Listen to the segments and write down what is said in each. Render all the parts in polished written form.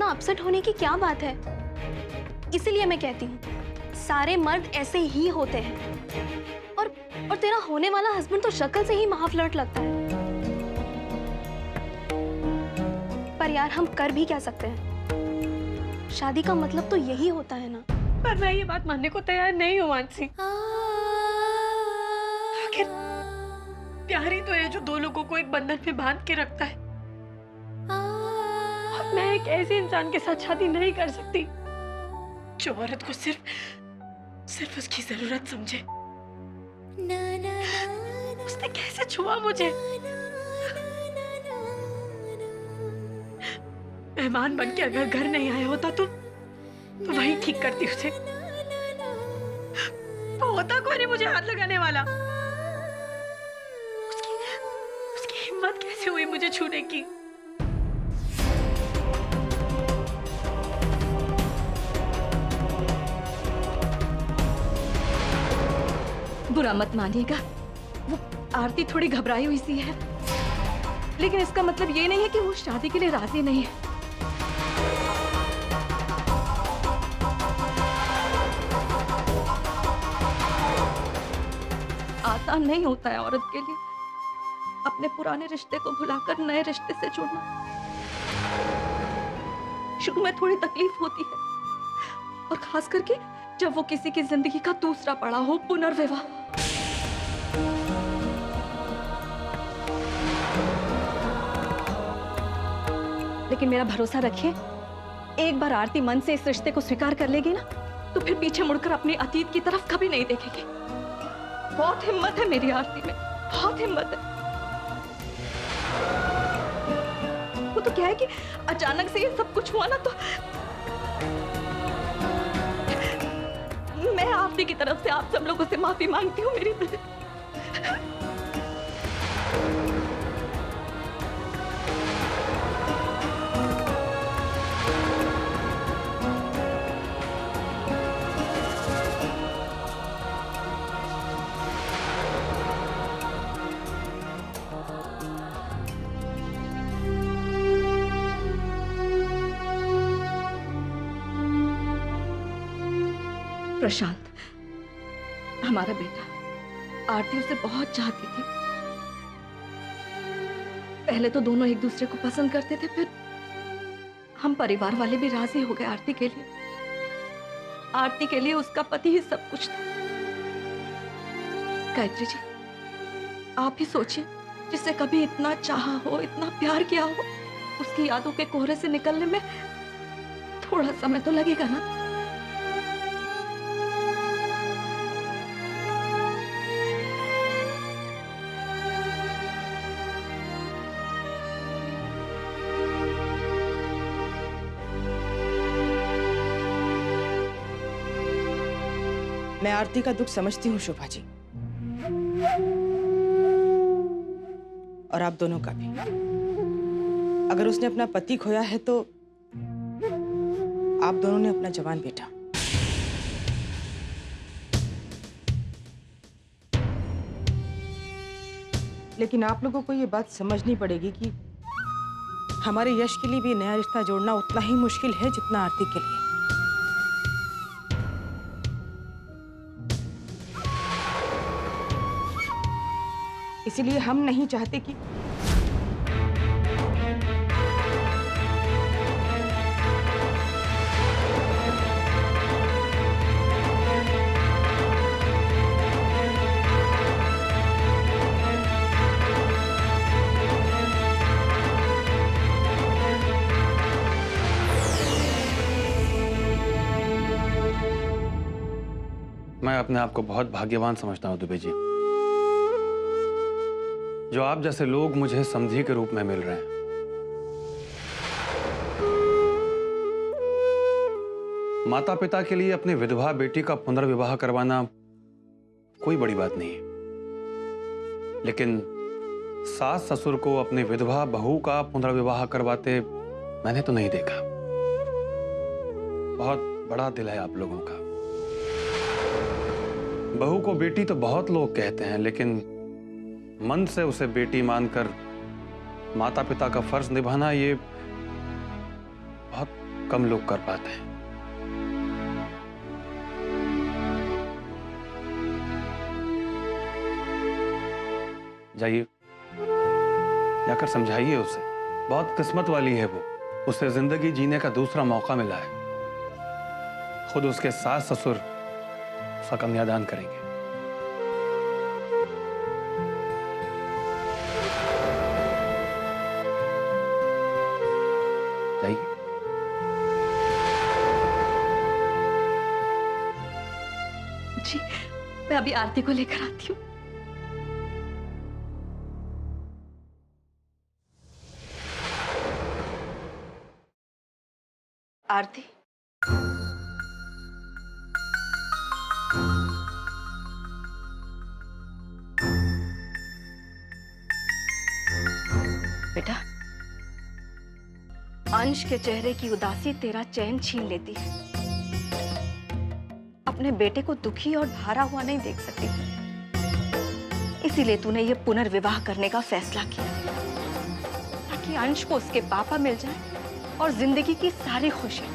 Upset होने की क्या बात है? इसीलिए मैं कहती हूँ सारे मर्द ऐसे ही होते हैं। और तेरा होने वाला हस्बैंड तो शक्ल से ही महाफ्लर्ट लगता है। पर यार हम कर भी क्या सकते हैं? शादी का मतलब तो यही होता है ना। पर मैं ये बात मानने को तैयार नहीं हूँ मानसी। आखिर प्यार ही तो है जो दो लोगों को एक बंधन में बांध के रखता है। और मैं एक ऐसे इंसान के साथ शादी नहीं कर सकती जो औरत को सिर्फ उसकी जरूरत समझे। उसने कैसे छुआ मुझे? मेहमान बन के अगर घर नहीं आया होता तो वही ठीक करती उसे। तो होता कौन है मुझे हाथ लगाने वाला? उसकी हिम्मत कैसे हुई मुझे छूने की? बुरा मत मानिएगा, वो आरती थोड़ी घबराई हुई सी है, लेकिन इसका मतलब ये नहीं है कि वो शादी के लिए राजी नहीं है। आसान नहीं होता है औरत के लिए अपने पुराने रिश्ते को भुलाकर नए रिश्ते से जुड़ना। शुरू में थोड़ी तकलीफ होती है, और खास करके जब वो किसी की जिंदगी का दूसरा पड़ा हो, पुनर्विवाह। लेकिन मेरा भरोसा रखिए, एक बार आरती मन से इस रिश्ते को स्वीकार कर लेगी ना, तो फिर पीछे मुड़कर अपने अतीत की तरफ कभी नहीं देखेगी। बहुत हिम्मत है मेरी आरती में, बहुत हिम्मत है। वो तो क्या है कि अचानक से ये सब कुछ हुआ ना, तो मैं आरती की तरफ से आप सब लोगों से माफी मांगती हूँ। मेरी प्रशांत, हमारा बेटा, आरती उसे बहुत चाहती थी। पहले तो दोनों एक दूसरे को पसंद करते थे, फिर हम परिवार वाले भी राजी हो गए आरती के लिए। आरती के लिए उसका पति ही सब कुछ था। गायत्री जी, आप ही सोचिए, जिसे कभी इतना चाहा हो, इतना प्यार किया हो, उसकी यादों के कोहरे से निकलने में थोड़ा समय तो लगेगा ना। मैं आरती का दुख समझती हूँ शोभा जी, और आप दोनों का भी। अगर उसने अपना पति खोया है तो आप दोनों ने अपना जवान बेटा। लेकिन आप लोगों को ये बात समझनी पड़ेगी कि हमारे यश के लिए भी नया रिश्ता जोड़ना उतना ही मुश्किल है जितना आरती के लिए। इसीलिए हम नहीं चाहते कि मैं अपने आप को बहुत भाग्यवान समझता हूं दुबे जी, जो आप जैसे लोग मुझे समधी के रूप में मिल रहे हैं। माता पिता के लिए अपनी विधवा बेटी का पुनर्विवाह करवाना कोई बड़ी बात नहीं है, लेकिन सास ससुर को अपनी विधवा बहू का पुनर्विवाह करवाते मैंने तो नहीं देखा। बहुत बड़ा दिल है आप लोगों का। बहू को बेटी तो बहुत लोग कहते हैं, लेकिन मन से उसे बेटी मानकर माता पिता का फर्ज निभाना, ये बहुत कम लोग कर पाते हैं। जाइए, जाकर समझाइए उसे, बहुत किस्मत वाली है वो, उसे जिंदगी जीने का दूसरा मौका मिला है। खुद उसके सास ससुर उसका कन्यादान करेंगे। जाइए। जी, मैं अभी आरती को लेकर आती हूँ। आरती, बेटा, अंश के चेहरे की उदासी तेरा चैन छीन लेती है। अपने बेटे को दुखी और हारा हुआ नहीं देख सकती, इसीलिए तूने ये पुनर्विवाह करने का फैसला किया ताकि अंश को उसके पापा मिल जाए और जिंदगी की सारी खुशी।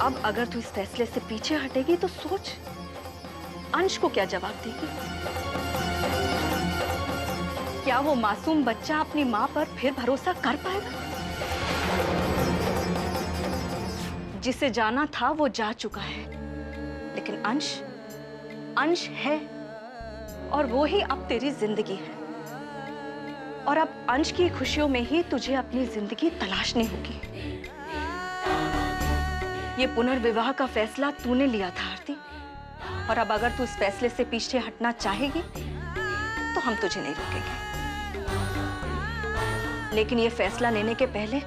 अब अगर तू इस फैसले से पीछे हटेगी तो सोच, अंश को क्या जवाब देगी? क्या वो मासूम बच्चा अपनी मां पर फिर भरोसा कर पाएगा? जिसे जाना था वो जा चुका है, लेकिन अंश है और वो ही अब तेरी जिंदगी है। और अब अंश की खुशियों में ही तुझे अपनी जिंदगी तलाशनी होगी। ये पुनर्विवाह का फैसला तूने लिया था आरती, और अब अगर तू इस फैसले से पीछे हटना चाहेगी तो हम तुझे नहीं रोकेंगे। लेकिन ये फैसला लेने के पहले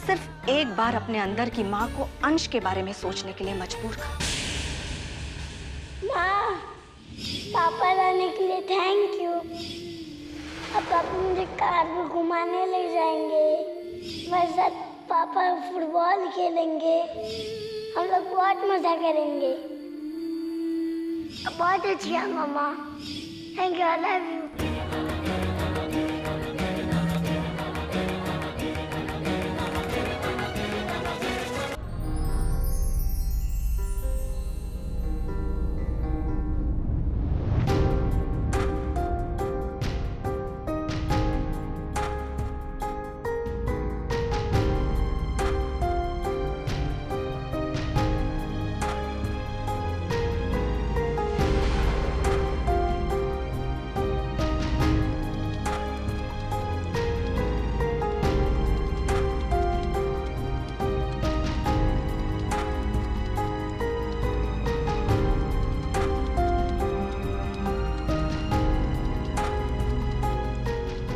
सिर्फ एक बार अपने अंदर की माँ को अंश के बारे में सोचने के लिए मजबूर कर। माँ, पापा लाने के लिए थैंक यू। अब पापा मुझे कार में घुमाने ले जाएंगे, मेरे साथ पापा फुटबॉल खेलेंगे, हम लोग बहुत मजा करेंगे। बहुत अच्छी है मामा, thank you, I love you.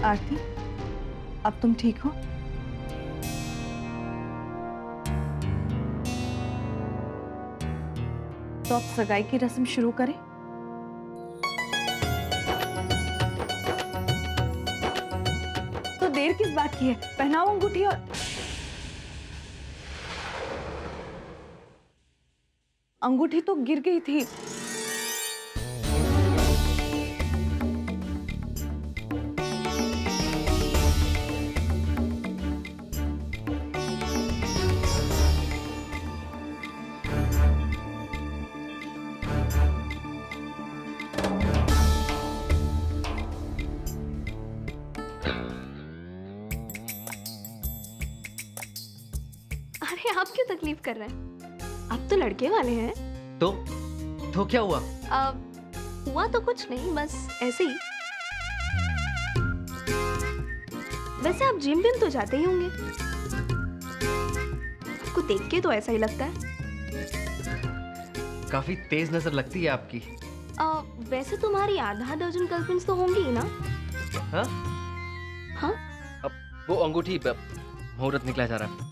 Aarti, अब तुम ठीक हो? तो अब सगाई की रस्म शुरू करें? तो देर किस बात की है? पहनाओ अंगूठी। और अंगूठी तो गिर गई थी। अरे आप क्यों तकलीफ कर रहे हैं? आप तो लड़के वाले हैं। तो क्या हुआ? हुआ तो कुछ नहीं, बस ऐसे ही। वैसे आप जिम तो जाते ही होंगे, आपको देख के तो ऐसा ही लगता है। काफी तेज नजर लगती है आपकी। वैसे तुम्हारी आधा दर्जन गर्लफ्रेंड्स तो होंगी ही ना? हाँ? हाँ? अब वो अंगूठी मुहूर्त निकला जा रहा है।